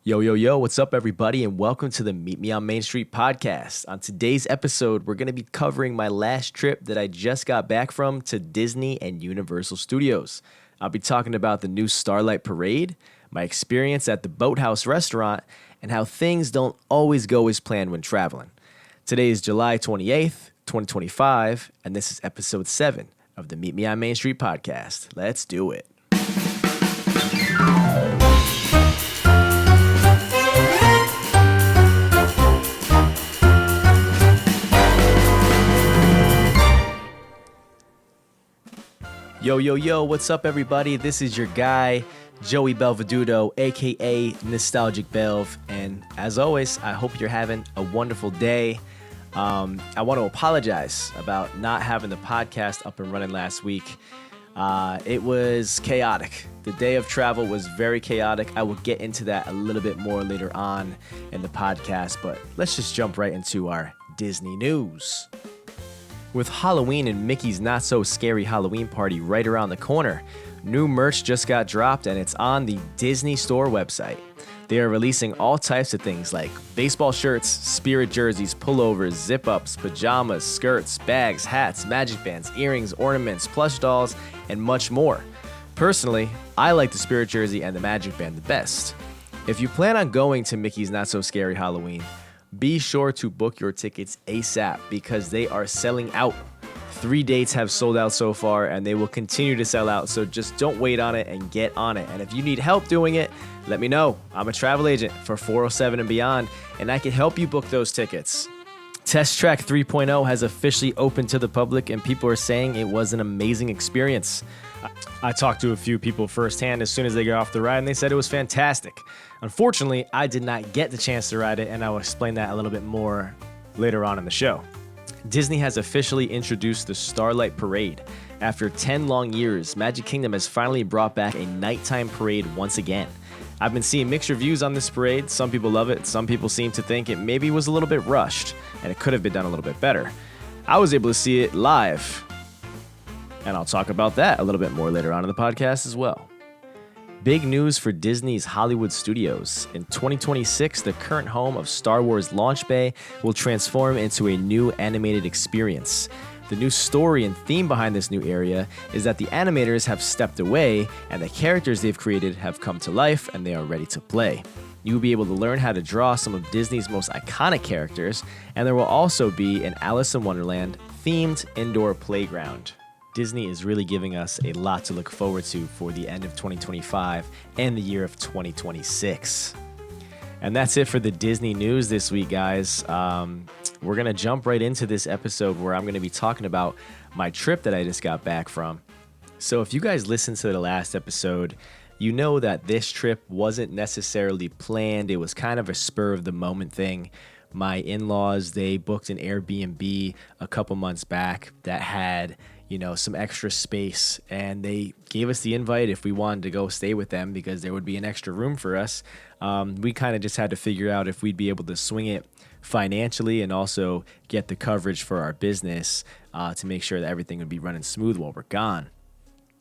Yo, yo, yo, what's up, everybody, and welcome to the Meet Me on Main Street podcast. On today's episode, we're going to be covering my last trip that I just got back from to Disney and Universal Studios. I'll be talking about the new Starlight Parade, my experience at the Boathouse restaurant, and how things don't always go as planned when traveling. Today is July 28th, 2025, and this is episode 7 of the Meet Me on Main Street podcast. Let's do it. Yo, yo, yo, what's up, everybody? This is your guy, Joey Belveduto, a.k.a. Nostalgic Belv. And as always, I hope you're having a wonderful day. I want to apologize about not having the podcast up and running last week. It was chaotic. The day of travel was very chaotic. I will get into that a little bit more later on in the podcast, but let's just jump right into our Disney news. With Halloween and Mickey's Not So Scary Halloween Party right around the corner, new merch just got dropped and it's on the Disney Store website. They are releasing all types of things like baseball shirts, spirit jerseys, pullovers, zip-ups, pajamas, skirts, bags, hats, magic bands, earrings, ornaments, plush dolls, and much more. Personally, I like the spirit jersey and the magic band the best. If you plan on going to Mickey's Not So Scary Halloween, be sure to book your tickets ASAP because they are selling out. 3 dates have sold out so far and they will continue to sell out, so just don't wait on it and get on it. And if you need help doing it, let me know. I'm a travel agent for 407 and beyond, and I can help you book those tickets. Test Track 3.0 has officially opened to the public and people are saying it was an amazing experience. I talked to a few people firsthand as soon as they got off the ride and they said it was fantastic. Unfortunately, I did not get the chance to ride it, and I will explain that a little bit more later on in the show. Disney has officially introduced the Starlight Parade. After 10 long years, Magic Kingdom has finally brought back a nighttime parade once again. I've been seeing mixed reviews on this parade. Some people love it. Some people seem to think it maybe was a little bit rushed and it could have been done a little bit better. I was able to see it live, and I'll talk about that a little bit more later on in the podcast as well. Big news for Disney's Hollywood Studios. In 2026, the current home of Star Wars Launch Bay will transform into a new animated experience. The new story and theme behind this new area is that the animators have stepped away and the characters they've created have come to life and they are ready to play. You will be able to learn how to draw some of Disney's most iconic characters, and there will also be an Alice in Wonderland themed indoor playground. Disney is really giving us a lot to look forward to for the end of 2025 and the year of 2026. And that's it for the Disney news this week, guys. We're going to jump right into this episode where I'm going to be talking about my trip that I just got back from. So if you guys listened to the last episode, you know that this trip wasn't necessarily planned. It was kind of a spur of the moment thing. My in-laws, they booked an Airbnb a couple months back that had some extra space, and they gave us the invite if we wanted to go stay with them because there would be an extra room for us. We kind of just had to figure out if we'd be able to swing it financially and also get the coverage for our business to make sure that everything would be running smooth while we're gone.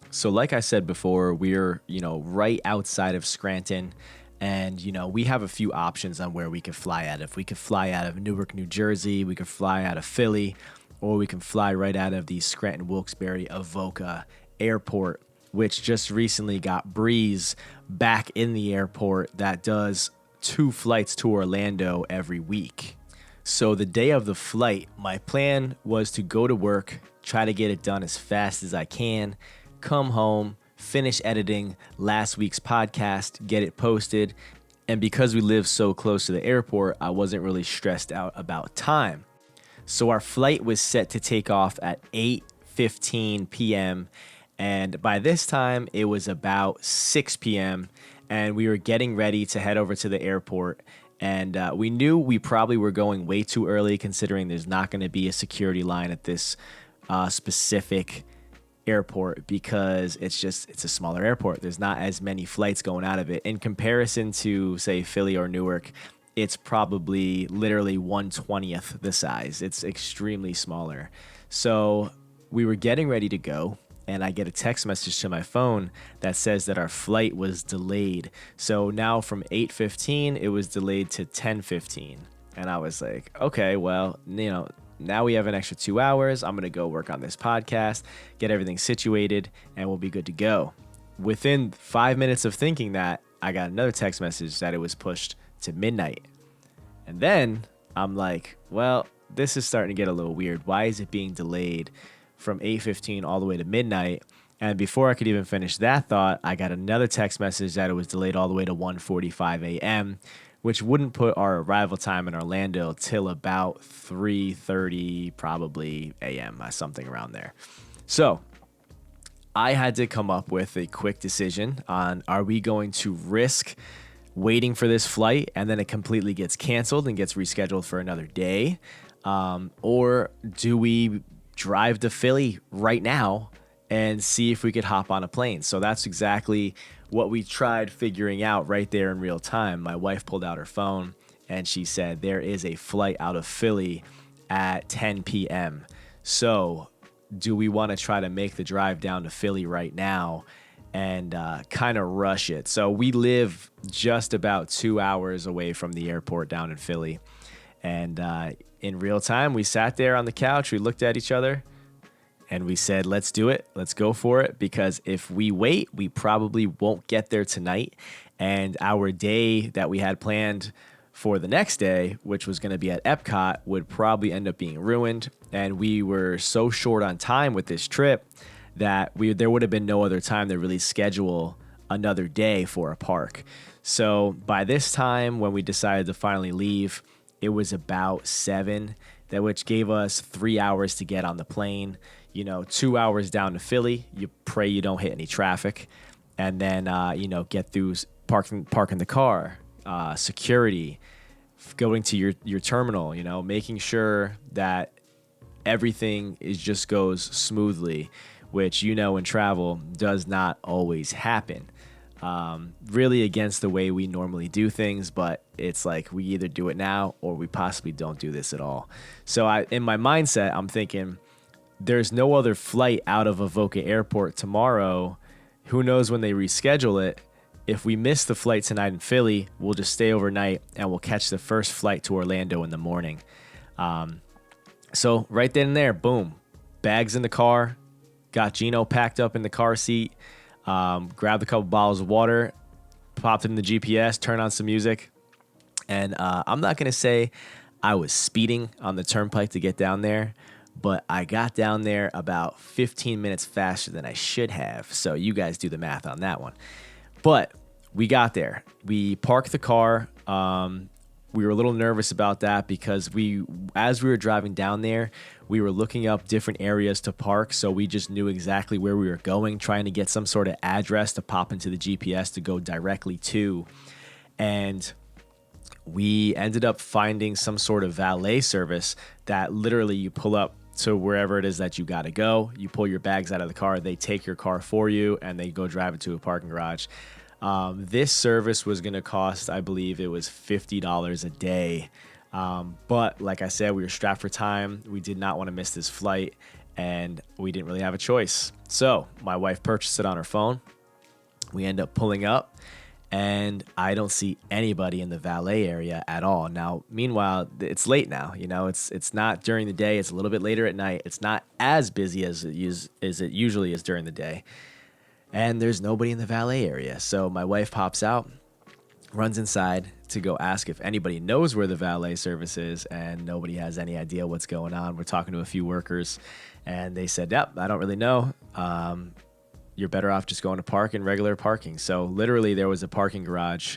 So like I said before, we're, right outside of Scranton, and, we have a few options on where we could fly out of. We could fly out of Newark, New Jersey. We could fly out of Philly, or we can fly right out of the Scranton Wilkes-Barre Avoca Airport, which just recently got Breeze back in the airport that does 2 flights to Orlando every week. So the day of the flight, my plan was to go to work, try to get it done as fast as I can, come home, finish editing last week's podcast, get it posted, and because we live so close to the airport, I wasn't really stressed out about time. So our flight was set to take off at 8:15 p.m. And by this time, it was about 6 p.m. And we were getting ready to head over to the airport. And we knew we probably were going way too early considering there's not going to be a security line at this specific airport because it's a smaller airport. There's not as many flights going out of it. In comparison to, say, Philly or Newark, it's probably literally 1/20th the size. It's extremely smaller. So we were getting ready to go, and I get a text message to my phone that says that our flight was delayed. So now from 8:15, it was delayed to 10:15. And I was like, okay, well, now we have an extra 2 hours. I'm going to go work on this podcast, get everything situated, and we'll be good to go. Within 5 minutes of thinking that, I got another text message that it was pushed to midnight. And then I'm like, well, this is starting to get a little weird. Why is it being delayed from 8:15 all the way to midnight? And before I could even finish that thought, I got another text message that it was delayed all the way to 1:45 a.m., which wouldn't put our arrival time in Orlando till about 3:30 probably a.m., something around there. So I had to come up with a quick decision on, are we going to risk waiting for this flight and then it completely gets canceled and gets rescheduled for another day? Or do we drive to Philly right now and see if we could hop on a plane? So that's exactly what we tried figuring out right there in real time. My wife pulled out her phone and she said there is a flight out of Philly at 10 p.m. So do we want to try to make the drive down to Philly right now and kind of rush it? So we live just about 2 hours away from the airport down in Philly. And in real time, we sat there on the couch, we looked at each other, and we said, let's do it. Let's go for it. Because if we wait, we probably won't get there tonight. And our day that we had planned for the next day, which was going to be at Epcot, would probably end up being ruined. And we were so short on time with this trip that there would have been no other time to really schedule another day for a park. So by this time, when we decided to finally leave, it was about 7, which gave us 3 hours to get on the plane. 2 hours down to Philly. You pray you don't hit any traffic, and then get through parking the car, security, going to your terminal. Making sure that everything just goes smoothly, which in travel does not always happen. Really against the way we normally do things, but it's like we either do it now or we possibly don't do this at all. So in my mindset, I'm thinking there's no other flight out of Avoca Airport tomorrow. Who knows when they reschedule it? If we miss the flight tonight in Philly, we'll just stay overnight and we'll catch the first flight to Orlando in the morning. So right then and there, boom, bags in the car, got Gino packed up in the car seat, grabbed a couple bottles of water, popped it in the GPS, turned on some music. And I'm not going to say I was speeding on the turnpike to get down there, but I got down there about 15 minutes faster than I should have. So you guys do the math on that one. But we got there. We parked the car. We were a little nervous about that because as we were driving down there, we were looking up different areas to park. So we just knew exactly where we were going, trying to get some sort of address to pop into the GPS to go directly to. And we ended up finding some sort of valet service that literally you pull up to wherever it is that you got to go. You pull your bags out of the car, they take your car for you, and they go drive it to a parking garage. This service was going to cost, I believe it was $50 a day. But like I said, we were strapped for time. We did not want to miss this flight, and we didn't really have a choice. So my wife purchased it on her phone. We end up pulling up, and I don't see anybody in the valet area at all. Now, meanwhile, it's late now. It's not during the day. It's a little bit later at night. It's not as busy as it usually is during the day. And there's nobody in the valet area. So my wife pops out, runs inside to go ask if anybody knows where the valet service is, and nobody has any idea what's going on. We're talking to a few workers, and they said, yep, I don't really know. You're better off just going to park in regular parking. So literally there was a parking garage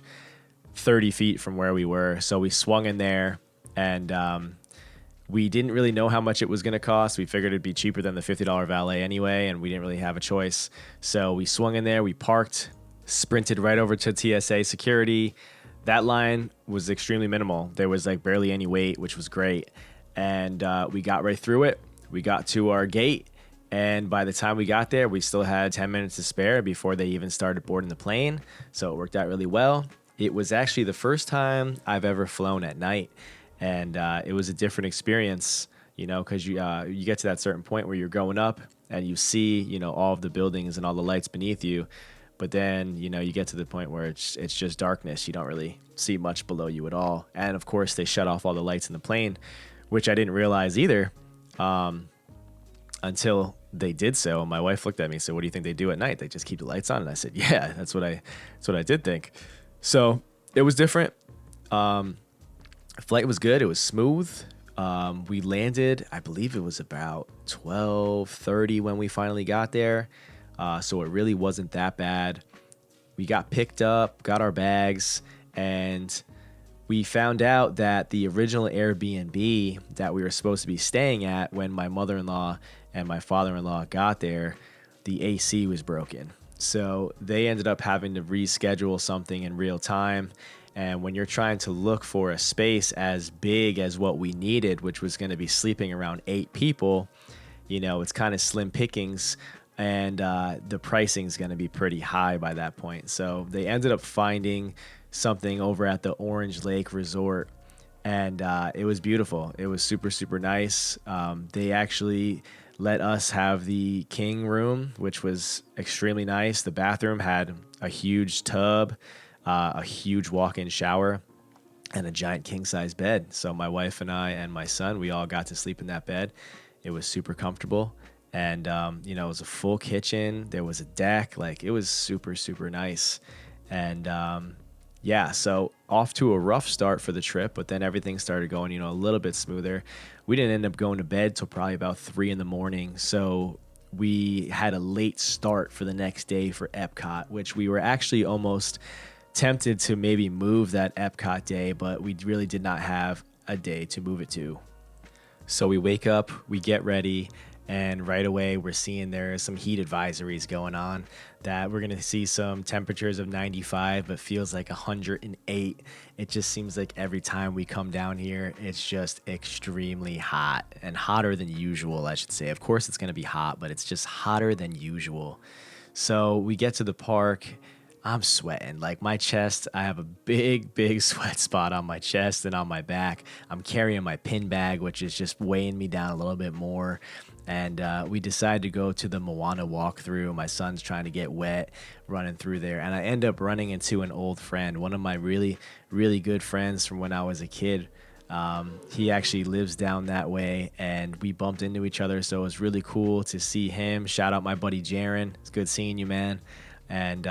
30 feet from where we were. So we swung in there, and we didn't really know how much it was going to cost. We figured it'd be cheaper than the $50 valet anyway, and we didn't really have a choice. So we swung in there, we parked, sprinted right over to TSA security. That line was extremely minimal. There was like barely any wait, which was great. And we got right through it. We got to our gate. And by the time we got there, we still had 10 minutes to spare before they even started boarding the plane. So it worked out really well. It was actually the first time I've ever flown at night. And it was a different experience, because you get to that certain point where you're going up and you see, all of the buildings and all the lights beneath you. But then, you get to the point where it's just darkness. You don't really see much below you at all. And of course, they shut off all the lights in the plane, which I didn't realize either until they did so. And my wife looked at me and said, "What do you think they do at night? They just keep the lights on?" And I said, "Yeah, that's what I did think." So it was different. Flight was good. It was smooth. We landed, I believe it was about 12:30 when we finally got there. So it really wasn't that bad. We got picked up, got our bags, and we found out that the original Airbnb that we were supposed to be staying at when my mother-in-law and my father-in-law got there, the AC was broken. So they ended up having to reschedule something in real time. And when you're trying to look for a space as big as what we needed, which was going to be sleeping around 8 people, it's kind of slim pickings. And the pricing is going to be pretty high by that point. So they ended up finding something over at the Orange Lake Resort, and it was beautiful. It was super, super nice. They actually let us have the king room, which was extremely nice. The bathroom had a huge tub, a huge walk-in shower, and a giant king-size bed. So my wife and I and my son, we all got to sleep in that bed. It was super comfortable. And, it was a full kitchen. There was a deck. Like, it was super, super nice. And, so off to a rough start for the trip, but then everything started going, a little bit smoother. We didn't end up going to bed till probably about 3 a.m. So we had a late start for the next day for Epcot, which we were actually almost tempted to maybe move that Epcot day, but we really did not have a day to move it to. So we wake up, we get ready, and right away we're seeing there's some heat advisories going on, that we're going to see some temperatures of 95, but feels like 108. It just seems like every time we come down here, it's just extremely hot, and hotter than usual, I should say. Of course it's going to be hot, but it's just hotter than usual. So we get to the park. I'm sweating. Like, my chest, I have a big, big sweat spot on my chest and on my back. I'm carrying my pin bag, which is just weighing me down a little bit more. And we decided to go to the Moana walkthrough. My son's trying to get wet running through there. And I end up running into an old friend, one of my really, really good friends from when I was a kid. He actually lives down that way, and we bumped into each other. So it was really cool to see him. Shout out my buddy Jaron. It's good seeing you, man. And,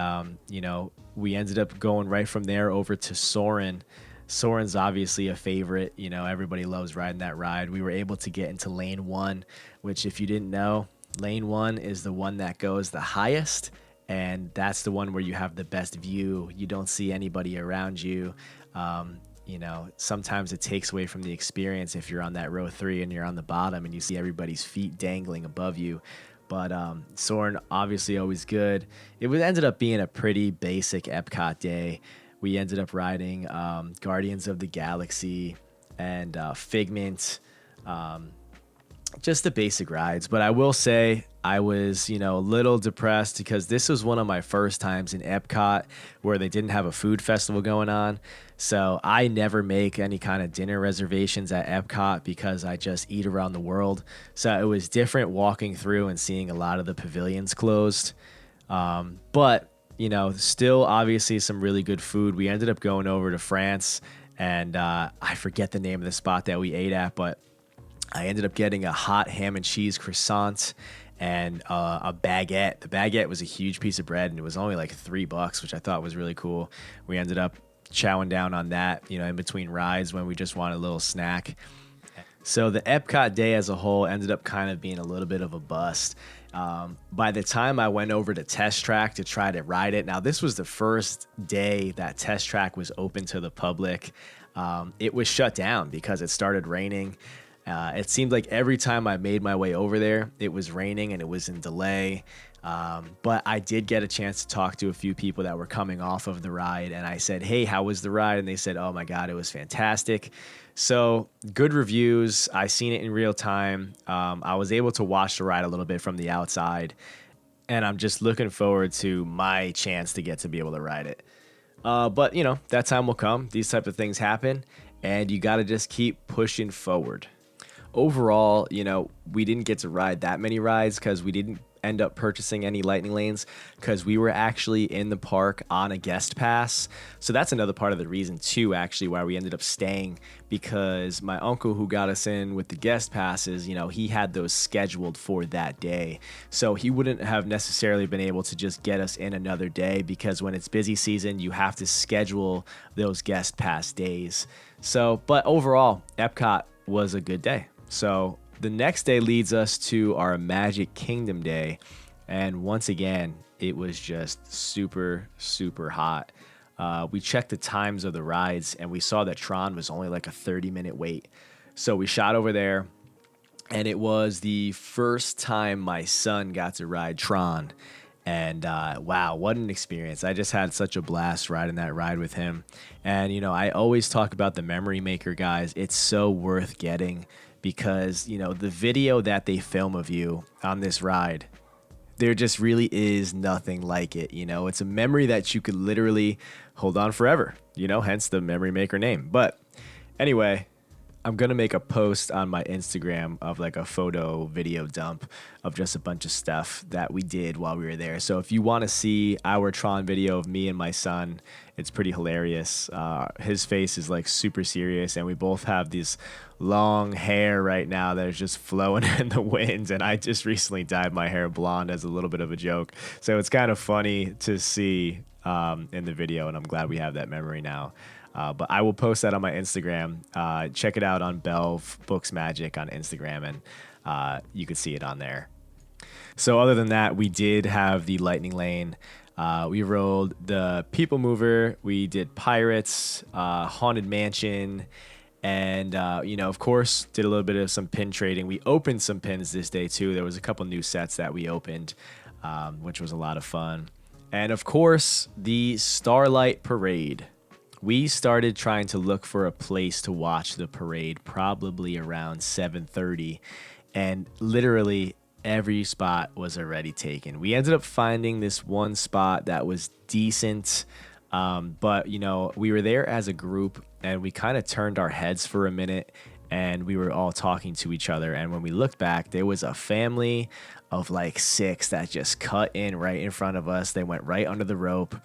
we ended up going right from there over to Soarin'. Soarin's obviously a favorite. Everybody loves riding that ride. We were able to get into lane 1, which, if you didn't know, lane 1 is the one that goes the highest, and that's the one where you have the best view. You don't see anybody around you. Sometimes it takes away from the experience if you're on that row 3 and you're on the bottom and you see everybody's feet dangling above you. But Soarin', obviously always good. It ended up being a pretty basic Epcot day. We ended up riding Guardians of the Galaxy and Figment, just the basic rides. But I will say I was, a little depressed because this was one of my first times in Epcot where they didn't have a food festival going on. So I never make any kind of dinner reservations at Epcot because I just eat around the world. So it was different walking through and seeing a lot of the pavilions closed. But still obviously some really good food. We ended up going over to France, and I forget the name of the spot that we ate at, but I ended up getting a hot ham and cheese croissant and a baguette. The baguette was a huge piece of bread, and it was only like $3, which I thought was really cool. We ended up chowing down on that, in between rides when we just wanted a little snack. So the Epcot day as a whole ended up kind of being a little bit of a bust. By the time I went over to Test Track to try to ride it, now this was the first day that Test Track was open to the public. It was shut down because it started raining. It seemed like every time I made my way over there, it was raining and it was in delay. But I did get a chance to talk to a few people that were coming off of the ride, and I said, "Hey, how was the ride?" And they said, "Oh my God, it was fantastic." So good reviews. I seen it in real time. I was able to watch the ride a little bit from the outside, and I'm just looking forward to my chance to get to be able to ride it. But that time will come. These type of things happen, and you got to just keep pushing forward. overall, we didn't get to ride that many rides because we didn't end up purchasing any lightning lanes because we were actually in the park on a guest pass. So that's another part of the reason too, actually, why we ended up staying, because my uncle who got us in with the guest passes, he had those scheduled for that day. So he wouldn't have necessarily been able to just get us in another day, because when it's busy season, you have to schedule those guest pass days. So, but overall, Epcot was a good day. So the next day leads us to our Magic Kingdom day. And once again, it was just super, super hot. We checked the times of the rides and we saw that Tron was only like a 30-minute wait. So we shot over there, and it was the first time my son got to ride Tron. And wow, what an experience. I just had such a blast riding that ride with him. And, I always talk about the Memory Maker, guys. It's so worth getting, because, the video that they film of you on this ride, there just really is nothing like it. It's a memory that you could literally hold on forever, hence the Memory Maker name. But anyway, I'm going to make a post on my Instagram of like a photo video dump of just a bunch of stuff that we did while we were there. So if you want to see our Tron video of me and my son, it's pretty hilarious. His face is like super serious, and we both have this long hair right now that is just flowing in the wind. And I just recently dyed my hair blonde as a little bit of a joke. So it's kind of funny to see in the video, and I'm glad we have that memory now. But I will post that on my Instagram. Check it out on Belv Books Magic on Instagram, and you could see it on there. So other than that, we did have the Lightning Lane. We rode the People Mover. We did Pirates, Haunted Mansion, and, of course, did a little bit of some pin trading. We opened some pins this day, too. There was a couple new sets that we opened, which was a lot of fun. And, of course, the Starlight Parade. We started trying to look for a place to watch the parade probably around 7:30, and literally every spot was already taken. We ended up finding this one spot that was decent, but we were there as a group, and we kind of turned our heads for a minute, and we were all talking to each other. And when we looked back, there was a family of like 6 that just cut in right in front of us. They went right under the rope.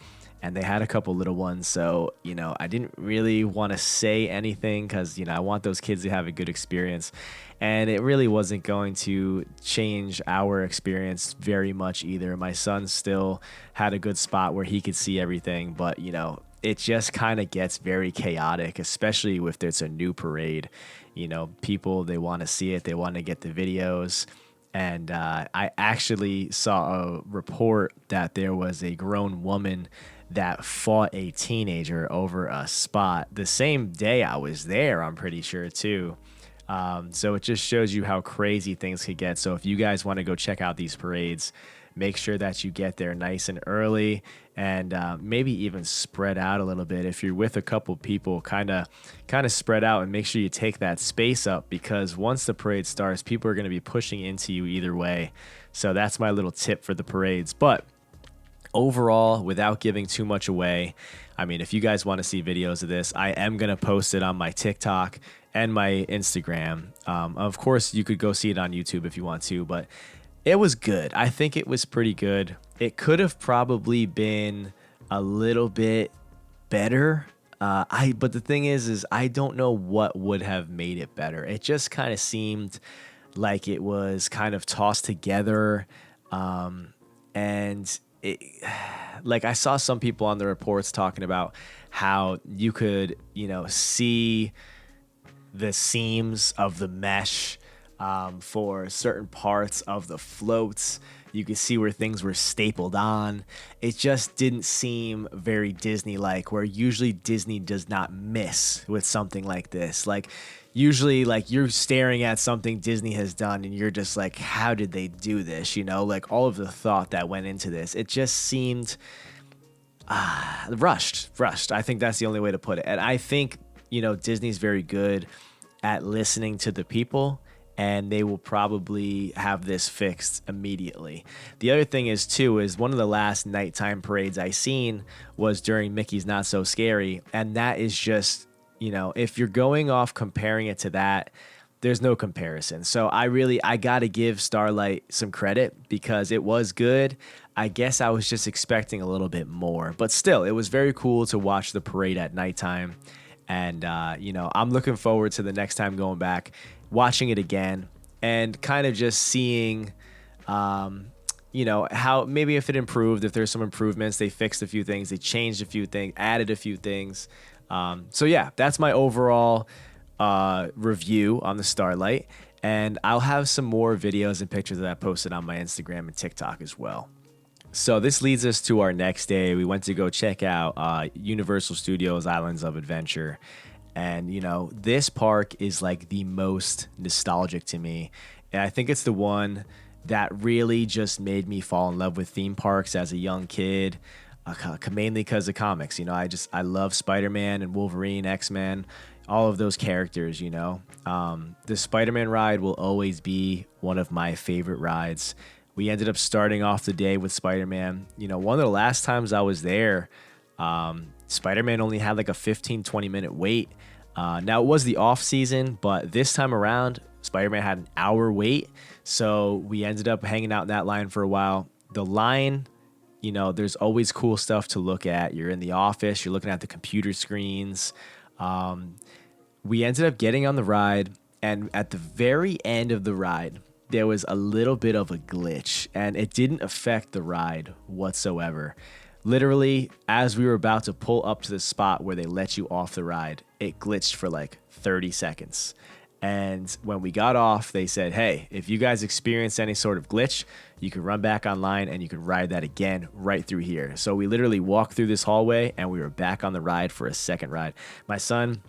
And they had a couple little ones, so, I didn't really want to say anything because, I want those kids to have a good experience. And it really wasn't going to change our experience very much either. My son still had a good spot where he could see everything, but, it just kind of gets very chaotic, especially if it's a new parade. People, they want to see it. They want to get the videos. And I actually saw a report that there was a grown woman that fought a teenager over a spot the same day I was there, I'm pretty sure, too. So it just shows you how crazy things could get. So if you guys want to go check out these parades, make sure that you get there nice and early, and maybe even spread out a little bit. If you're with a couple people, kind of spread out, and make sure you take that space up, because once the parade starts, people are going to be pushing into you either way. So that's my little tip for the parades. But overall, without giving too much away, I mean, if you guys want to see videos of this, I am going to post it on my TikTok and my Instagram. Of course, you could go see it on YouTube if you want to, but it was good. I think it was pretty good. It could have probably been a little bit better. But the thing is I don't know what would have made it better. It just kind of seemed like it was kind of tossed together. And like I saw some people on the reports talking about how you could, see the seams of the mesh for certain parts of the floats. You could see where things were stapled on. It just didn't seem very Disney-like, where usually Disney does not miss with something like this. Like, usually, like, you're staring at something Disney has done and you're just like, how did they do this? Like all of the thought that went into this. It just seemed rushed. I think that's the only way to put it. And I think, Disney's very good at listening to the people, and they will probably have this fixed immediately. The other thing is one of the last nighttime parades I seen was during Mickey's Not So Scary. And that is just, if you're going off comparing it to that, there's no comparison. So I got to give Starlight some credit because it was good. I guess I was just expecting a little bit more, but still, it was very cool to watch the parade at nighttime. And, I'm looking forward to the next time going back, watching it again, and kind of just seeing, how maybe if it improved, if there's some improvements, they fixed a few things, they changed a few things, added a few things. So yeah, that's my overall review on the Starlight. And I'll have some more videos and pictures of that posted on my Instagram and TikTok as well. So this leads us to our next day. We went to go check out Universal Studios Islands of Adventure. And, this park is like the most nostalgic to me. And I think it's the one that really just made me fall in love with theme parks as a young kid, mainly because of comics. I love Spider-Man and Wolverine, X-Men, all of those characters, The Spider-Man ride will always be one of my favorite rides. We ended up starting off the day with Spider-Man. One of the last times I was there, Spider-Man only had like a 15-20 minute wait. Now it was the off season, but this time around, Spider-Man had an hour wait. So we ended up hanging out in that line for a while. The line, there's always cool stuff to look at. You're in the office, you're looking at the computer screens. We ended up getting on the ride, and at the very end of the ride, there was a little bit of a glitch, and it didn't affect the ride whatsoever. Literally, as we were about to pull up to the spot where they let you off the ride, it glitched for like 30 seconds. And when we got off, they said, hey, if you guys experience any sort of glitch, you can run back online and you can ride that again right through here. So we literally walked through this hallway and we were back on the ride for a second ride. My son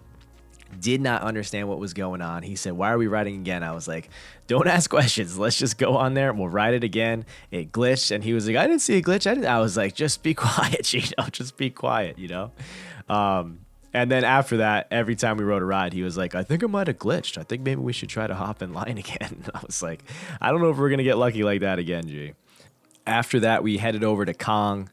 did not understand what was going on. He said, why are we riding again? I was like, don't ask questions. Let's just go on there. We'll ride it again. It glitched. And he was like, I didn't see a glitch. I was like, just be quiet, just be quiet, And then after that, every time we rode a ride, he was like, I think it might have glitched. I think maybe we should try to hop in line again. I was like, I don't know if we're going to get lucky like that again, G. After that, we headed over to Kong.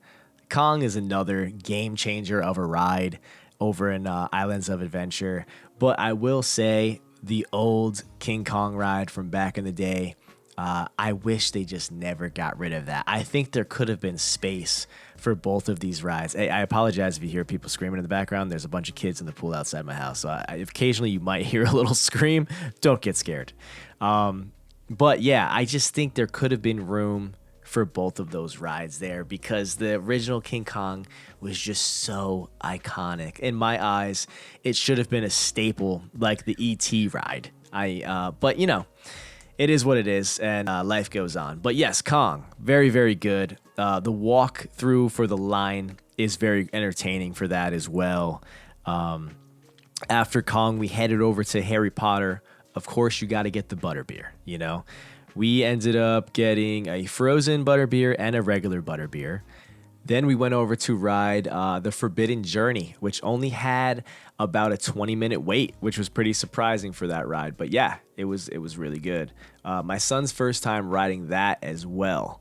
Kong is another game changer of a ride over in Islands of Adventure. But I will say the old King Kong ride from back in the day, I wish they just never got rid of that. I think there could have been space for both of these rides. I apologize if you hear people screaming in the background. There's a bunch of kids in the pool outside my house. So occasionally you might hear a little scream. Don't get scared. But yeah, I just think there could have been room for both of those rides there because the original King Kong was just so iconic. In my eyes, it should have been a staple like the E.T. ride. But it is what it is, and life goes on. But yes, Kong, very, very good. The walk through for the line is very entertaining for that as well. After Kong, we headed over to Harry Potter. Of course, you got to get the butterbeer, We ended up getting a frozen butterbeer and a regular butterbeer. Then we went over to ride the Forbidden Journey, which only had about a 20-minute wait, which was pretty surprising for that ride. But yeah, it was really good. My son's first time riding that as well.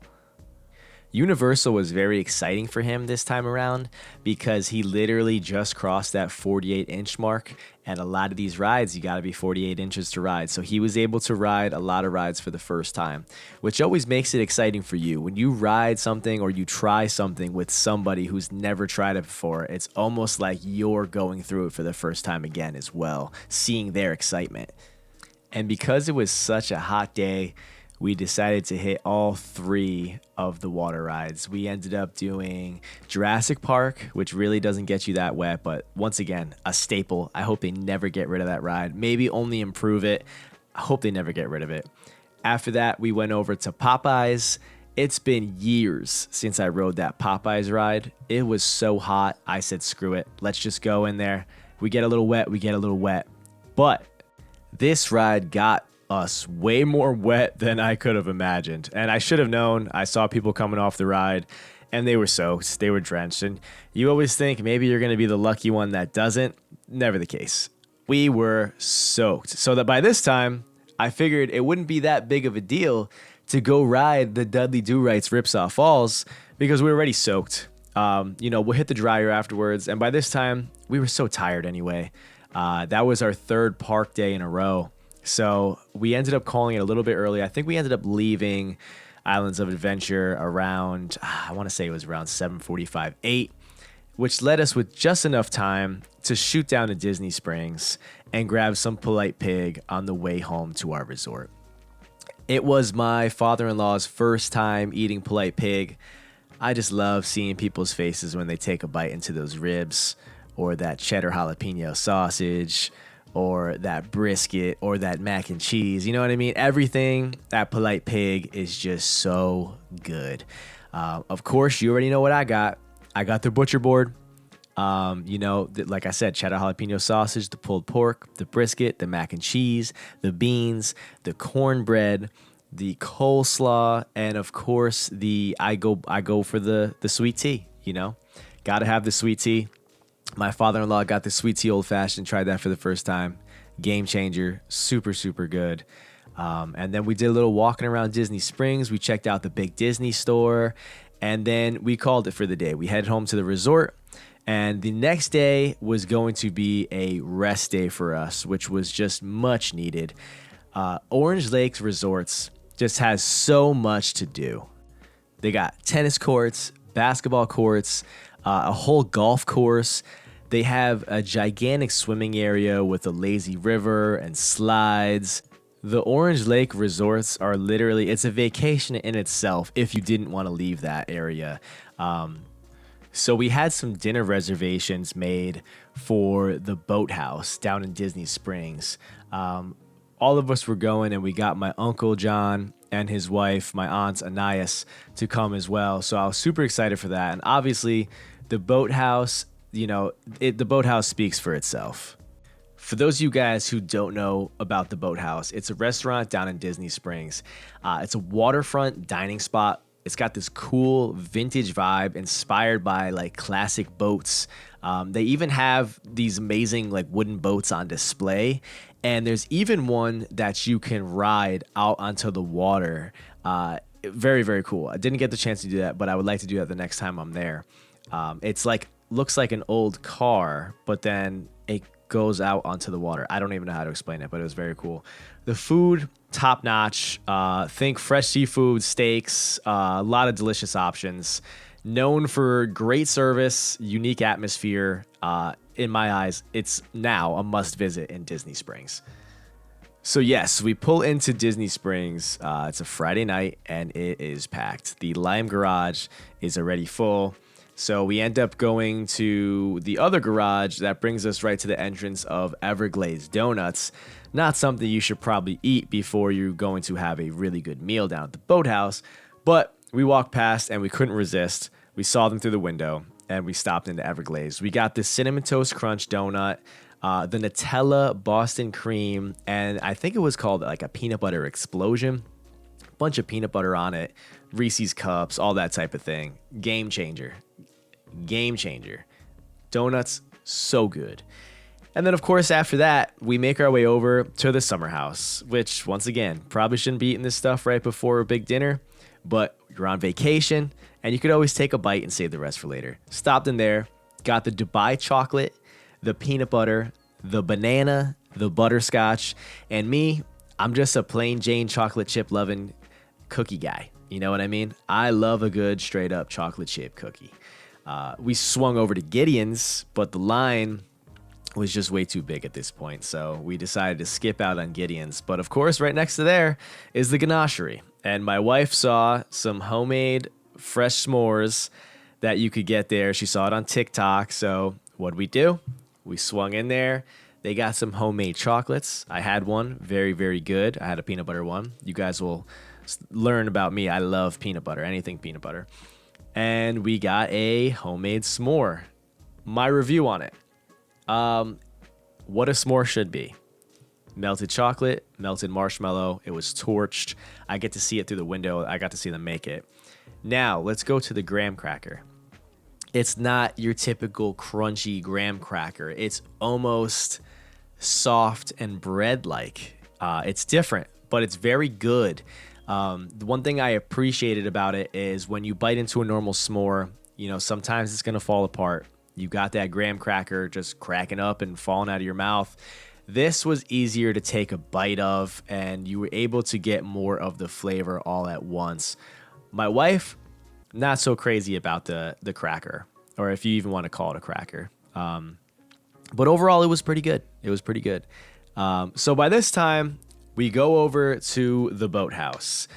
Universal was very exciting for him this time around because he literally just crossed that 48-inch mark, and a lot of these rides, you got to be 48 inches to ride. So he was able to ride a lot of rides for the first time, which always makes it exciting for you. When you ride something or you try something with somebody who's never tried it before, it's almost like you're going through it for the first time again as well, seeing their excitement. And because it was such a hot day, we decided to hit all three of the water rides. We ended up doing Jurassic Park, which really doesn't get you that wet, but once again, a staple. I hope they never get rid of that ride. Maybe only improve it. I hope they never get rid of it. After that, we went over to Popeyes. It's been years since I rode that Popeyes ride. It was so hot. I said, screw it. Let's just go in there. We get a little wet. But this ride got us way more wet than I could have imagined. And I should have known. I saw people coming off the ride and they were soaked. They were drenched. And you always think maybe you're going to be the lucky one that doesn't. Never the case. We were soaked. So that by this time, I figured it wouldn't be that big of a deal to go ride the Dudley Do-Right's Ripsaw Falls because we were already soaked. We'll hit the dryer afterwards. And by this time, we were so tired anyway. That was our third park day in a row. So we ended up calling it a little bit early. I think we ended up leaving Islands of Adventure around, I want to say it was around 7:45, 8, which led us with just enough time to shoot down to Disney Springs and grab some Polite Pig on the way home to our resort. It was my father-in-law's first time eating Polite Pig. I just love seeing people's faces when they take a bite into those ribs or that cheddar jalapeno sausage or that brisket or that mac and cheese. You know what I mean? Everything at Polite Pig is just so good. Of course, you already know what I got. I got the butcher board. Like I said, cheddar jalapeno sausage, the pulled pork, the brisket, the mac and cheese, the beans, the cornbread, the coleslaw, and of course I go for the sweet tea. Gotta have the sweet tea. My father-in-law got the sweet tea old fashioned, tried that for the first time. Game changer, super, super good. And then we did a little walking around Disney Springs. We checked out the big Disney store, and then we called it for the day. We headed home to the resort, and the next day was going to be a rest day for us, which was just much needed. Orange Lake Resorts just has so much to do. They got tennis courts, basketball courts, a whole golf course. They have a gigantic swimming area with a lazy river and slides. The Orange Lake Resorts are literally, it's a vacation in itself if you didn't want to leave that area. So we had some dinner reservations made for the Boathouse down in Disney Springs. All of us were going, and we got my uncle John and his wife, my aunt Anais, to come as well. So I was super excited for that. And obviously, the Boathouse, the Boathouse speaks for itself. For those of you guys who don't know about the Boathouse, it's a restaurant down in Disney Springs. It's a waterfront dining spot. It's got this cool vintage vibe inspired by like classic boats. They even have these amazing like wooden boats on display. And there's even one that you can ride out onto the water. Very, very cool. I didn't get the chance to do that, but I would like to do that the next time I'm there. It's like, looks like an old car, but then it goes out onto the water. I don't even know how to explain it, but it was very cool. The food, top notch. Think fresh seafood, steaks, a lot of delicious options. Known for great service, unique atmosphere. In my eyes, it's now a must visit in Disney Springs. So yes, we pull into Disney Springs. It's a Friday night and it is packed. The Lime Garage is already full. So we end up going to the other garage that brings us right to the entrance of Everglades Donuts. Not something you should probably eat before you're going to have a really good meal down at the Boathouse, but we walked past and we couldn't resist. We saw them through the window and we stopped into Everglades. We got the Cinnamon Toast Crunch donut, the Nutella Boston cream, and I think it was called like a peanut butter explosion. Bunch of peanut butter on it, Reese's Cups, all that type of thing. Game changer. Game changer. Donuts, so good. And then, of course, after that, we make our way over to the Summer House, which, once again, probably shouldn't be eating this stuff right before a big dinner, but you're on vacation, and you could always take a bite and save the rest for later. Stopped in there, got the Dubai chocolate, the peanut butter, the banana, the butterscotch, and me, I'm just a plain Jane chocolate chip loving cookie guy. You know what I mean? I love a good straight up chocolate chip cookie. We swung over to Gideon's, but the line was just way too big at this point, so we decided to skip out on Gideon's. But of course, right next to there is the ganachery, and my wife saw some homemade fresh s'mores that you could get there. She saw it on TikTok, so what'd we do? We swung in there. They got some homemade chocolates. I had one, very, very good. I had a peanut butter one. You guys will learn about me. I love peanut butter, anything peanut butter. And we got a homemade s'more. My review on it. What a s'more should be. Melted chocolate, melted marshmallow. It was torched. I get to see it through the window. I got to see them make it. Now, let's go to the graham cracker. It's not your typical crunchy graham cracker. It's almost soft and bread-like. It's different, but it's very good. The one thing I appreciated about it is when you bite into a normal s'more, sometimes it's going to fall apart. You got that graham cracker just cracking up and falling out of your mouth. This was easier to take a bite of, and you were able to get more of the flavor all at once. My wife, not so crazy about the cracker, or if you even want to call it a cracker. But overall, it was pretty good. It was pretty good. So by this time, we go over to the Boathouse.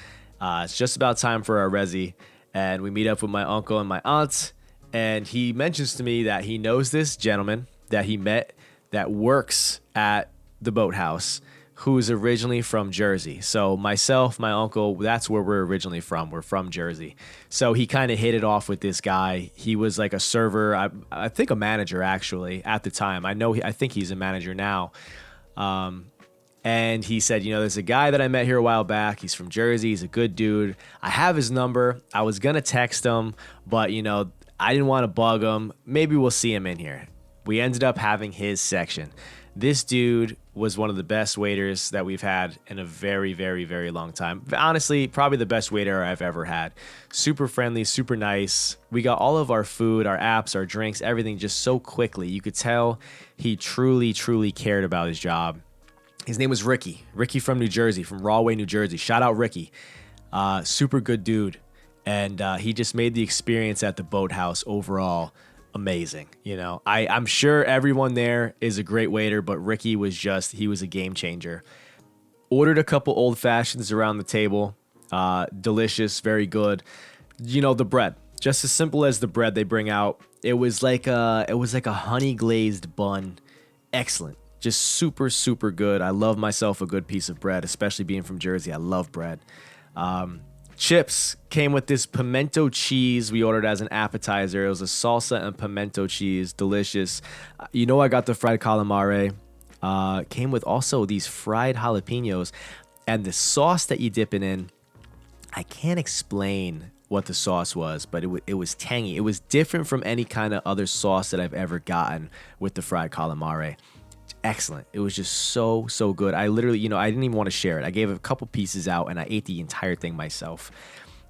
It's just about time for our resi, and we meet up with my uncle and my aunt, and he mentions to me that he knows this gentleman that he met that works at the Boathouse, who's originally from Jersey. So myself, my uncle, that's where we're originally from. We're from Jersey. So he kind of hit it off with this guy. He was like a server, I think a manager actually at the time. I think he's a manager now. And he said, there's a guy that I met here a while back. He's from Jersey. He's a good dude. I have his number. I was going to text him, but, I didn't want to bug him. Maybe we'll see him in here. We ended up having his section. This dude was one of the best waiters that we've had in a very, very, very long time. Honestly, probably the best waiter I've ever had. Super friendly, super nice. We got all of our food, our apps, our drinks, everything just so quickly. You could tell he truly, truly cared about his job. His name was Ricky. Ricky from New Jersey, from Rahway, New Jersey. Shout out Ricky. Super good dude. And he just made the experience at the Boathouse overall amazing. I'm sure everyone there is a great waiter, but Ricky he was a game changer. Ordered a couple old fashions around the table. Delicious, very good. The bread, just as simple as the bread they bring out. It was like a honey glazed bun. Excellent. Just super, super good. I love myself a good piece of bread, especially being from Jersey. I love bread. Chips came with this pimento cheese we ordered as an appetizer. It was a salsa and pimento cheese. Delicious. I got the fried calamari. Came with also these fried jalapenos. And the sauce that you dip it in, I can't explain what the sauce was, but it was tangy. It was different from any kind of other sauce that I've ever gotten with the fried calamari. Excellent. It was just so, so good. I literally, I didn't even want to share it. I gave a couple pieces out and I ate the entire thing myself.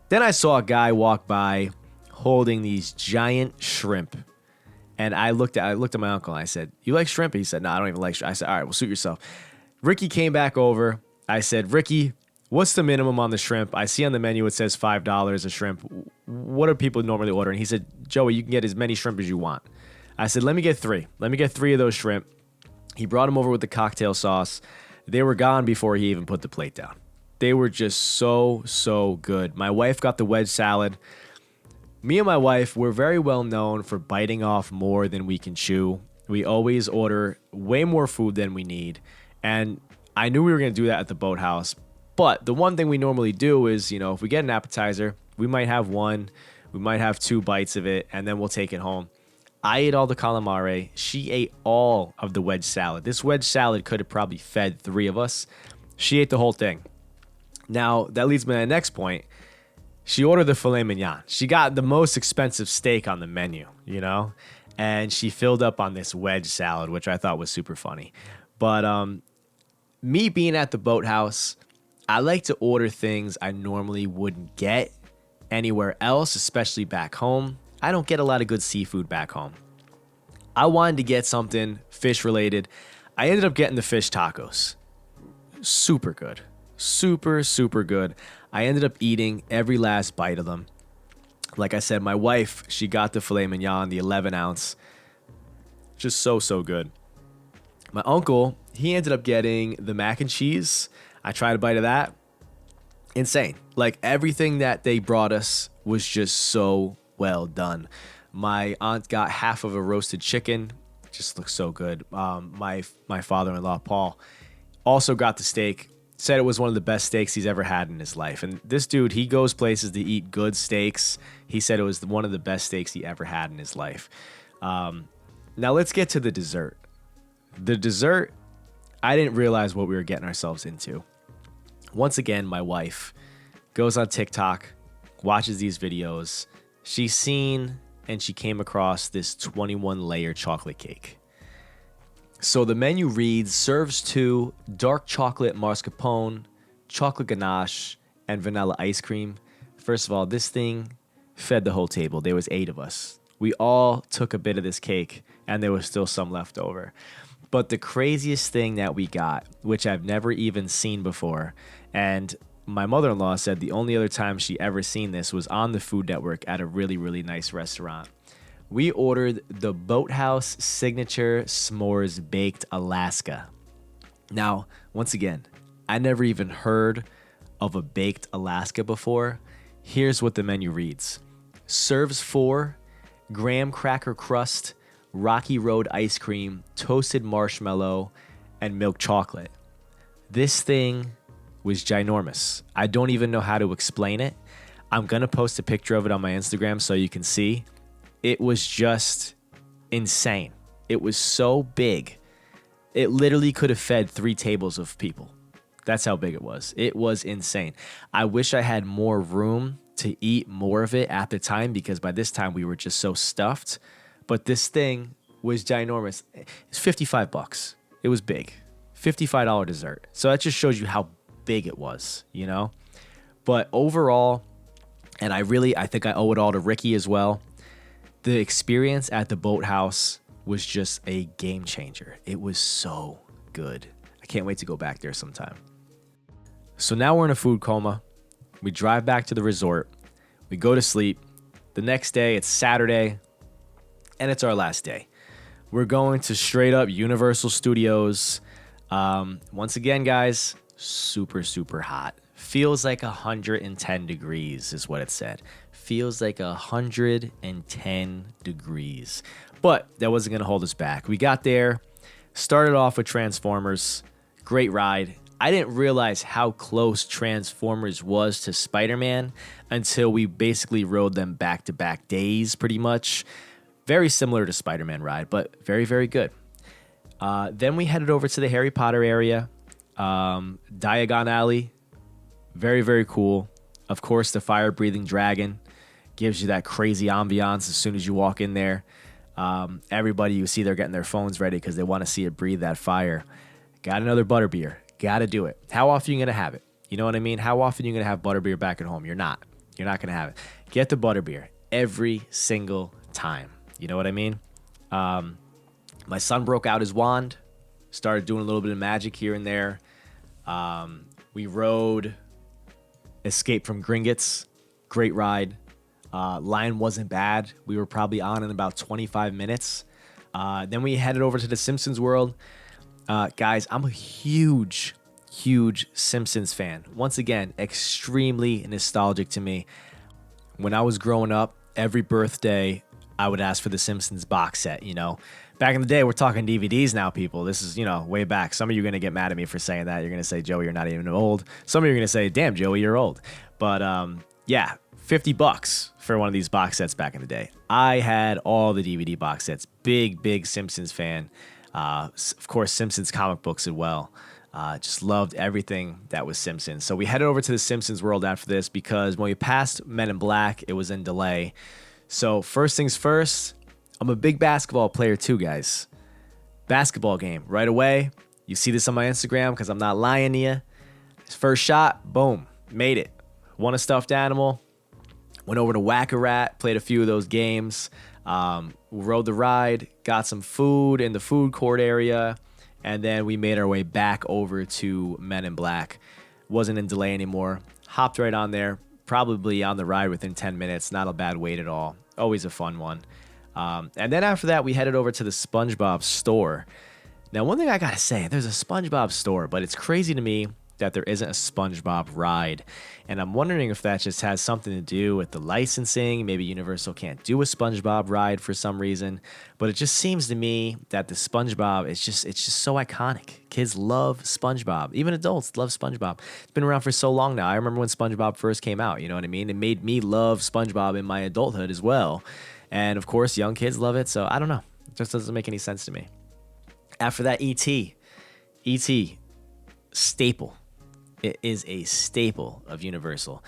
Then I saw a guy walk by holding these giant shrimp. And I looked at my uncle and I said, "You like shrimp?" He said, "No, I don't even like shrimp." I said, "All right, well, suit yourself." Ricky came back over. I said, "Ricky, what's the minimum on the shrimp? I see on the menu it says $5 a shrimp. What are people normally ordering?" He said, "Joey, you can get as many shrimp as you want." I said, "Let me get 3. Let me get 3 of those shrimp." He brought them over with the cocktail sauce. They were gone before he even put the plate down. They were just so, so good. My wife got the wedge salad. Me and my wife, we're very well known for biting off more than we can chew. We always order way more food than we need. And I knew we were going to do that at the Boathouse. But the one thing we normally do is, if we get an appetizer, we might have 1, we might have 2 bites of it, and then we'll take it home. I ate all the calamari. She ate all of the wedge salad. This wedge salad could have probably fed 3 of us. She ate the whole thing. Now, that leads me to the next point. She ordered the filet mignon. She got the most expensive steak on the menu, and she filled up on this wedge salad, which I thought was super funny. But me being at the Boathouse, I like to order things I normally wouldn't get anywhere else, especially back home. I don't get a lot of good seafood back home. I wanted to get something fish related. I ended up getting the fish tacos. Super good. Super, super good. I ended up eating every last bite of them. Like I said, my wife, she got the filet mignon, the 11 ounce. Just so, so good. My uncle, he ended up getting the mac and cheese. I tried a bite of that. Insane. Like everything that they brought us was just so well done. My aunt got half of a roasted chicken. Just looks so good. My father-in-law, Paul, also got the steak. Said it was one of the best steaks he's ever had in his life. And this dude, he goes places to eat good steaks. He said it was one of the best steaks he ever had in his life. Now let's get to the dessert. The dessert, I didn't realize what we were getting ourselves into. Once again, my wife goes on TikTok, watches these videos. She's seen and she came across this 21-layer chocolate cake. So the menu reads, serves 2 dark chocolate mascarpone, chocolate ganache, and vanilla ice cream. First of all, this thing fed the whole table. There was 8 of us. We all took a bit of this cake, and there was still some left over. But the craziest thing that we got, which I've never even seen before, and my mother-in-law said the only other time she ever seen this was on the Food Network at a really, really nice restaurant. We ordered the Boathouse Signature S'mores Baked Alaska. Now, once again, I never even heard of a baked Alaska before. Here's what the menu reads. Serves 4 graham cracker crust, Rocky Road ice cream, toasted marshmallow, and milk chocolate. This thing was ginormous. I don't even know how to explain it. I'm going to post a picture of it on my Instagram so you can see. It was just insane. It was so big. It literally could have fed 3 tables of people. That's how big it was. It was insane. I wish I had more room to eat more of it at the time because by this time we were just so stuffed. But this thing was ginormous. It's $55. It was big. $55 dessert. So that just shows you how big it was, you know? But overall, and I think I owe it all to Ricky as well, the experience at the Boathouse was just a game changer. It was so good. I can't wait to go back there sometime. So now we're in a food coma. We drive back to the resort. We go to sleep. The next day, it's Saturday, and it's our last day. We're going to straight up Universal Studios. Once again, guys, super, super hot. Feels like 110 degrees is what it said. Feels like 110 degrees. But that wasn't going to hold us back. We got there, started off with Transformers. Great ride. I didn't realize how close Transformers was to Spider-Man until we basically rode them back-to-back days pretty much. Very similar to Spider-Man ride, but very, very good. Then we headed over to the Harry Potter area. Diagon Alley. Very, very cool. Of course, the fire-breathing dragon gives you that crazy ambiance as soon as you walk in there. Everybody you see, they're getting their phones ready because they want to see it breathe that fire. Got another butterbeer. Got to do it. How often are you going to have it? You know what I mean? How often are you going to have butterbeer back at home? You're not. You're not going to have it. Get the butterbeer every single time. You know what I mean? My son broke out his wand, started doing a little bit of magic here and there. We rode Escape from Gringotts. Great ride. Line wasn't bad. We were probably on in about 25 minutes. Then we headed over to the Simpsons World. Guys, I'm a huge Simpsons fan. Once again, extremely nostalgic to me. When I was growing up, every birthday, I would ask for the Simpsons box set, you know. Back in the day, we're talking DVDs now, people. This is, way back. Some of you are going to get mad at me for saying that. You're going to say, Joey, you're not even old. Some of you are going to say, damn, Joey, you're old. But, yeah, $50 for one of these box sets back in the day. I had all the DVD box sets. Big Simpsons fan. Of course, Simpsons comic books as well. Just loved everything that was Simpsons. So we headed over to the Simpsons World after this because when we passed Men in Black, it was in delay. So first things first, I'm a big basketball player too, guys. Basketball game right away. You see this on my Instagram because I'm not lying to you. First shot, boom, made it. Won a stuffed animal. Went over to Whack-A-Rat, played a few of those games. Rode the ride, got some food in the food court area, and then we made our way back over to Men in Black. Wasn't in delay anymore. Hopped right on there, probably on the ride within 10 minutes. Not a bad wait at all. Always a fun one. And then after that, we headed over to the SpongeBob store. Now, one thing I gotta say, there's a SpongeBob store, but it's crazy to me that there isn't a SpongeBob ride. And I'm wondering if that just has something to do with the licensing. Maybe Universal can't do a SpongeBob ride for some reason. But it just seems to me that the SpongeBob it's just so iconic. Kids love SpongeBob. Even adults love SpongeBob. It's been around for so long now. I remember when SpongeBob first came out, you know what I mean? It made me love SpongeBob in my adulthood as well. And of course, young kids love it. So I don't know. It just doesn't make any sense to me. After that, E.T. Staple. It is a staple of Universal.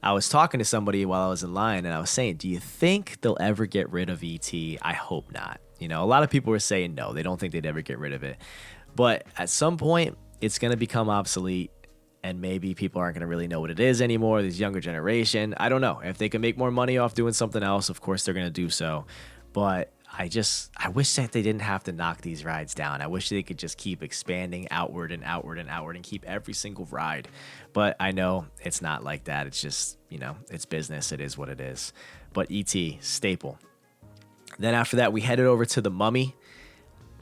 I was talking to somebody while I was in line, and I was saying, do you think they'll ever get rid of E.T.? I hope not. A lot of people were saying no, they don't think they'd ever get rid of it. But at some point, it's going to become obsolete, and maybe people aren't going to really know what it is anymore, this younger generation. I don't know. If they can make more money off doing something else, of course they're going to do so. But I wish that they didn't have to knock these rides down. I wish they could just keep expanding outward and outward and outward and keep every single ride. But I know it's not like that. It's just, it's business. It is what it is. But ET, staple. Then after that, we headed over to the Mummy.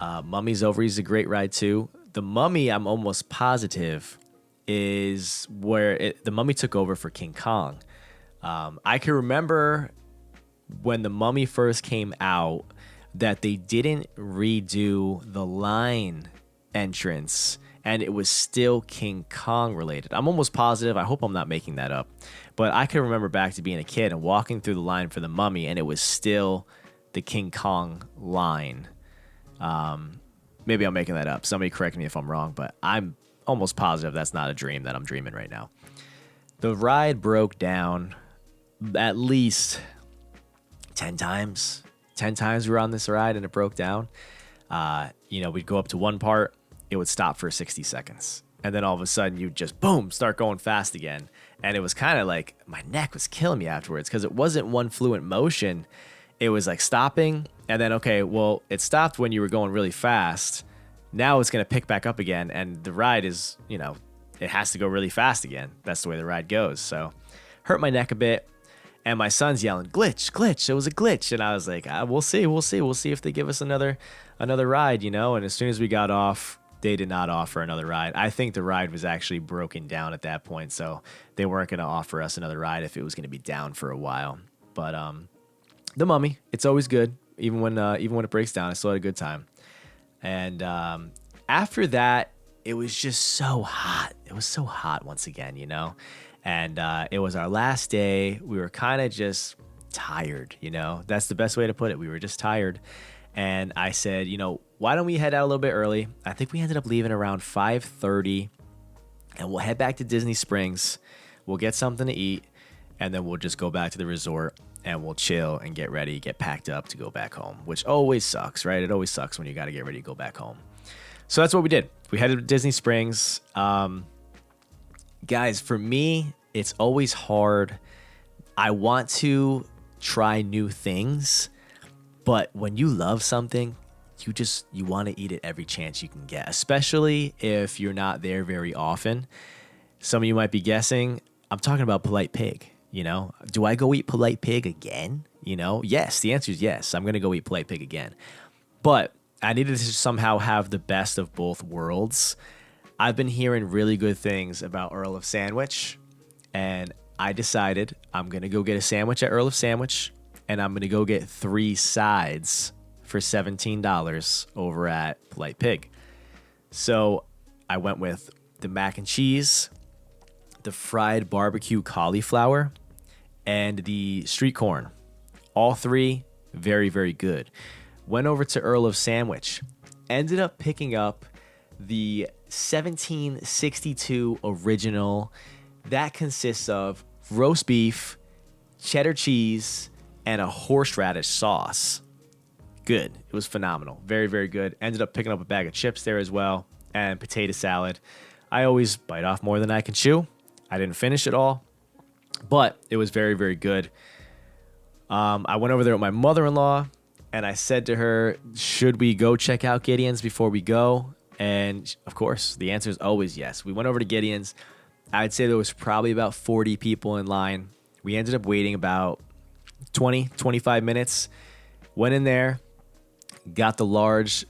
Mummy's over. He's a great ride too. The Mummy, I'm almost positive, is where the Mummy took over for King Kong. I can remember when the Mummy first came out that they didn't redo the line entrance and it was still King Kong related. I'm almost positive. I hope I'm not making that up. But I can remember back to being a kid and walking through the line for the Mummy and it was still the King Kong line. Maybe I'm making that up. Somebody correct me if I'm wrong, but I'm almost positive that's not a dream that I'm dreaming right now. The ride broke down at least 10 times. 10 times we were on this ride and it broke down. We'd go up to one part, it would stop for 60 seconds. And then all of a sudden you'd just, boom, start going fast again. And it was kind of like my neck was killing me afterwards because it wasn't one fluent motion. It was like stopping and then, okay, well, it stopped when you were going really fast. Now it's going to pick back up again. And the ride is, it has to go really fast again. That's the way the ride goes. So hurt my neck a bit. And my son's yelling, glitch, glitch. It was a glitch. And I was like, we'll see. We'll see if they give us another ride, And as soon as we got off, they did not offer another ride. I think the ride was actually broken down at that point. So they weren't going to offer us another ride if it was going to be down for a while. But the Mummy, it's always good. Even when it breaks down, I still had a good time. And after that, it was just so hot. It was so hot once again, And it was our last day. We were kind of just tired, That's the best way to put it. We were just tired. And I said, why don't we head out a little bit early? I think we ended up leaving around 5:30. And we'll head back to Disney Springs. We'll get something to eat. And then we'll just go back to the resort. And we'll chill and get ready, get packed up to go back home. Which always sucks, right? It always sucks when you got to get ready to go back home. So that's what we did. We headed to Disney Springs. Guys, for me, it's always hard. I want to try new things, but when you love something, you want to eat it every chance you can get, especially if you're not there very often. Some of you might be guessing, I'm talking about Polite Pig. Do I go eat Polite Pig again? Yes, the answer is yes. I'm going to go eat Polite Pig again. But I needed to somehow have the best of both worlds. I've been hearing really good things about Earl of Sandwich, and I decided I'm going to go get a sandwich at Earl of Sandwich, and I'm going to go get 3 sides for $17 over at Polite Pig. So I went with the mac and cheese, the fried barbecue cauliflower, and the street corn. All 3, very, very good. Went over to Earl of Sandwich. Ended up picking up the 1762 original. That consists of roast beef, cheddar cheese, and a horseradish sauce. Good. It was phenomenal. Very, very good. Ended up picking up a bag of chips there as well and potato salad. I always bite off more than I can chew. I didn't finish it all, but it was very, very good. I went over there with my mother-in-law, and I said to her, should we go check out Gideon's before we go? And, of course, the answer is always yes. We went over to Gideon's. I'd say there was probably about 40 people in line. We ended up waiting about 25 minutes. Went in there, got the large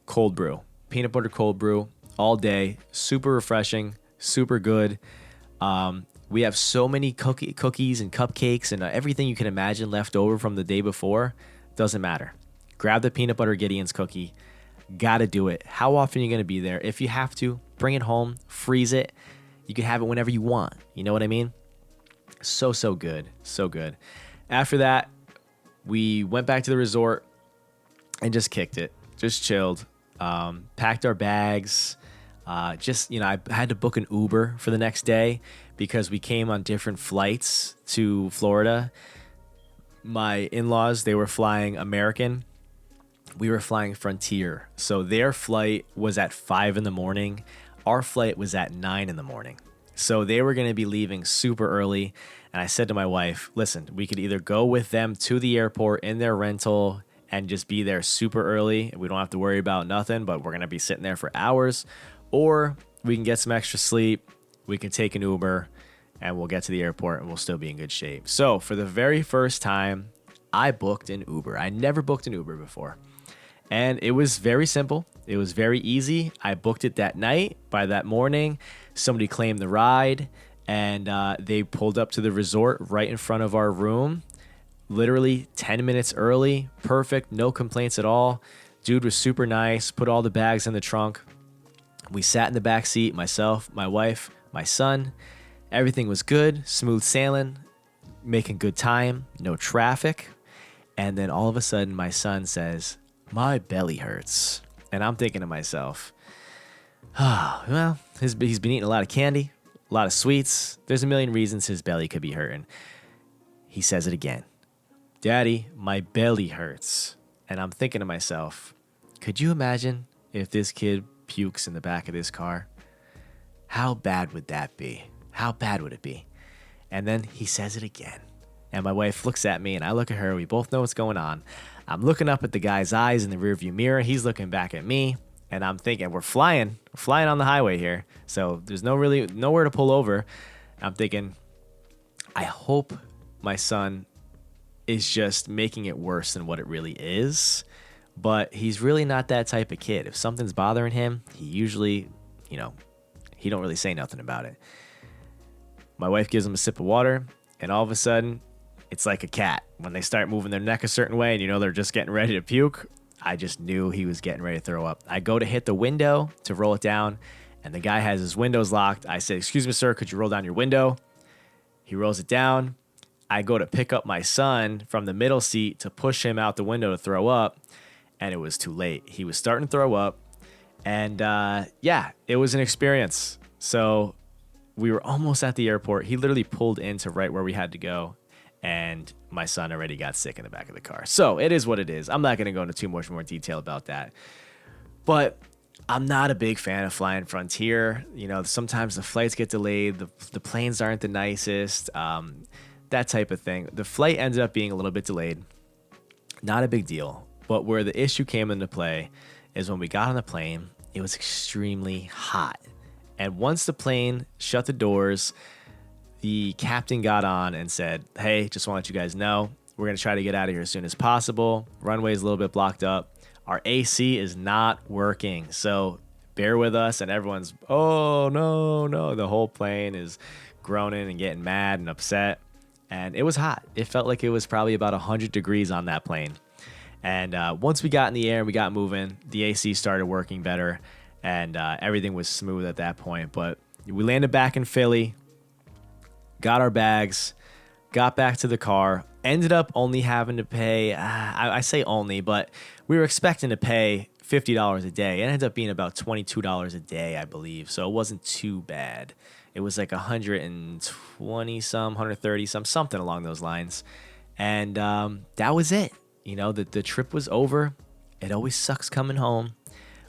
cold brew, peanut butter cold brew all day. Super refreshing, super good. We have so many cookies and cupcakes and everything you can imagine left over from the day before. Doesn't matter. Grab the peanut butter Gideon's cookie. Gotta do it. How often are you going to be there? If you have to, bring it home, freeze it. You can have it whenever you want. You know what I mean? So good. So good. After that, we went back to the resort and just kicked it. Just chilled. Packed our bags. I had to book an Uber for the next day because we came on different flights to Florida. My in-laws, they were flying American. We were flying Frontier. So their flight was at 5 in the morning. Our flight was at 9 in the morning. So they were going to be leaving super early. And I said to my wife, listen, we could either go with them to the airport in their rental and just be there super early. We don't have to worry about nothing, but we're going to be sitting there for hours. Or we can get some extra sleep. We can take an Uber and we'll get to the airport and we'll still be in good shape. So for the very first time, I booked an Uber. I never booked an Uber before. And it was very simple. It was very easy. I booked it that night. By that morning, somebody claimed the ride and they pulled up to the resort right in front of our room. Literally 10 minutes early. Perfect. No complaints at all. Dude was super nice. Put all the bags in the trunk. We sat in the back seat, myself, my wife, my son. Everything was good. Smooth sailing. Making good time. No traffic. And then all of a sudden, my son says, "My belly hurts." And I'm thinking to myself, oh, well, he's been eating a lot of candy, a lot of sweets. There's a million reasons his belly could be hurting. He says it again. "Daddy, my belly hurts." And I'm thinking to myself, could you imagine if this kid pukes in the back of this car? How bad would that be? How bad would it be? And then he says it again. And my wife looks at me and I look at her. We both know what's going on. I'm looking up at the guy's eyes in the rearview mirror. He's looking back at me. And I'm thinking, we're flying on the highway here. So there's nowhere to pull over. I'm thinking, I hope my son is just making it worse than what it really is. But he's really not that type of kid. If something's bothering him, he usually, he don't really say nothing about it. My wife gives him a sip of water, and all of a sudden, it's like a cat. When they start moving their neck a certain way and they're just getting ready to puke, I just knew he was getting ready to throw up. I go to hit the window to roll it down, and the guy has his windows locked. I said, "Excuse me, sir, could you roll down your window?" He rolls it down. I go to pick up my son from the middle seat to push him out the window to throw up, and it was too late. He was starting to throw up, and it was an experience. So we were almost at the airport. He literally pulled into right where we had to go, and my son already got sick in the back of the car. So it is what it is. I'm not going to go into too much more detail about that. But I'm not a big fan of flying Frontier. Sometimes the flights get delayed. The planes aren't the nicest, that type of thing. The flight ended up being a little bit delayed. Not a big deal. But where the issue came into play is when we got on the plane, it was extremely hot. And once the plane shut the doors, the captain got on and said, "Hey, just want to let you guys know, we're going to try to get out of here as soon as possible. Runway's a little bit blocked up. Our AC is not working. So bear with us." And everyone's, "Oh, no." The whole plane is groaning and getting mad and upset. And it was hot. It felt like it was probably about 100 degrees on that plane. And once we got in the air and we got moving, the AC started working better. And everything was smooth at that point. But we landed back in Philly, got our bags, got back to the car, ended up only having to pay, I say only, but we were expecting to pay $50 a day. It ended up being about $22 a day, I believe. So it wasn't too bad. It was like 120 some, 130 some, something along those lines. And that was it. The trip was over. It always sucks coming home.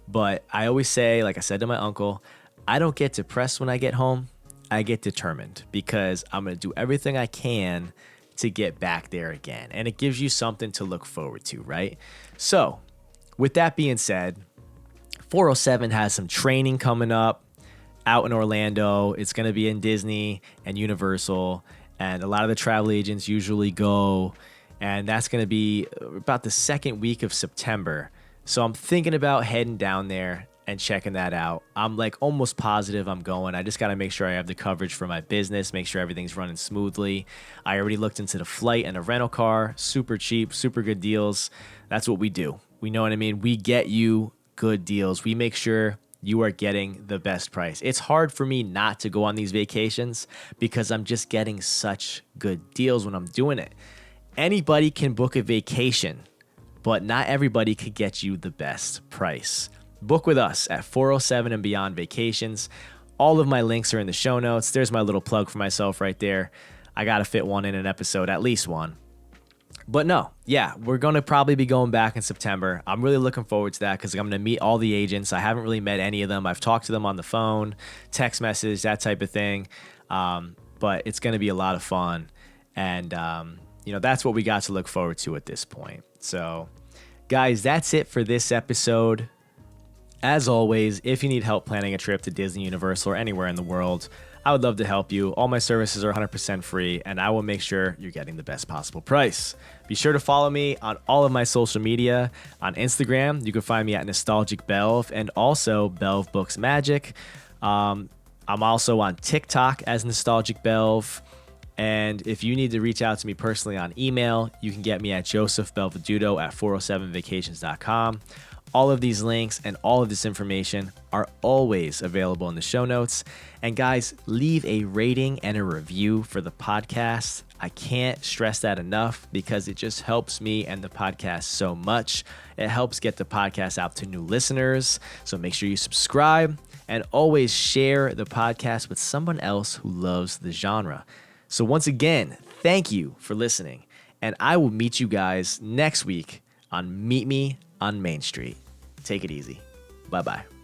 But I always say, like I said to my uncle, I don't get depressed when I get home. I get determined because I'm going to do everything I can to get back there again. And it gives you something to look forward to, right? So with that being said, 407 has some training coming up out in Orlando. It's going to be in Disney and Universal. And a lot of the travel agents usually go. And that's going to be about the second week of September. So I'm thinking about heading down there and checking that out. I'm like almost positive I'm going. I just got to make sure I have the coverage for my business, make sure everything's running smoothly. I already looked into the flight and a rental car, super cheap, super good deals. That's what we do. We know what I mean? We get you good deals. We make sure you are getting the best price. It's hard for me not to go on these vacations because I'm just getting such good deals when I'm doing it. Anybody can book a vacation, but not everybody could get you the best price. Book with us at 407 and Beyond Vacations. All of my links are in the show notes. There's my little plug for myself right there. I got to fit one in an episode, at least one. But no, we're going to probably be going back in September. I'm really looking forward to that because I'm going to meet all the agents. I haven't really met any of them. I've talked to them on the phone, text message, that type of thing. But it's going to be a lot of fun. And, that's what we got to look forward to at this point. So Guys, that's it for this episode. As always, if you need help planning a trip to Disney, Universal, or anywhere in the world, I would love to help you. All my services are 100% free, and I will make sure you're getting the best possible price. Be sure to follow me on all of my social media. On Instagram, you can find me at Nostalgic Belv and also Belv Books Magic. I'm also on TikTok as Nostalgic Belv. And if you need to reach out to me personally on email, you can get me at josephbelveduto@407vacations.com. All of these links and all of this information are always available in the show notes. And guys, leave a rating and a review for the podcast. I can't stress that enough because it just helps me and the podcast so much. It helps get the podcast out to new listeners. So make sure you subscribe and always share the podcast with someone else who loves the genre. So once again, thank you for listening. And I will meet you guys next week on Meet Me on Main Street. Take it easy. Bye-bye.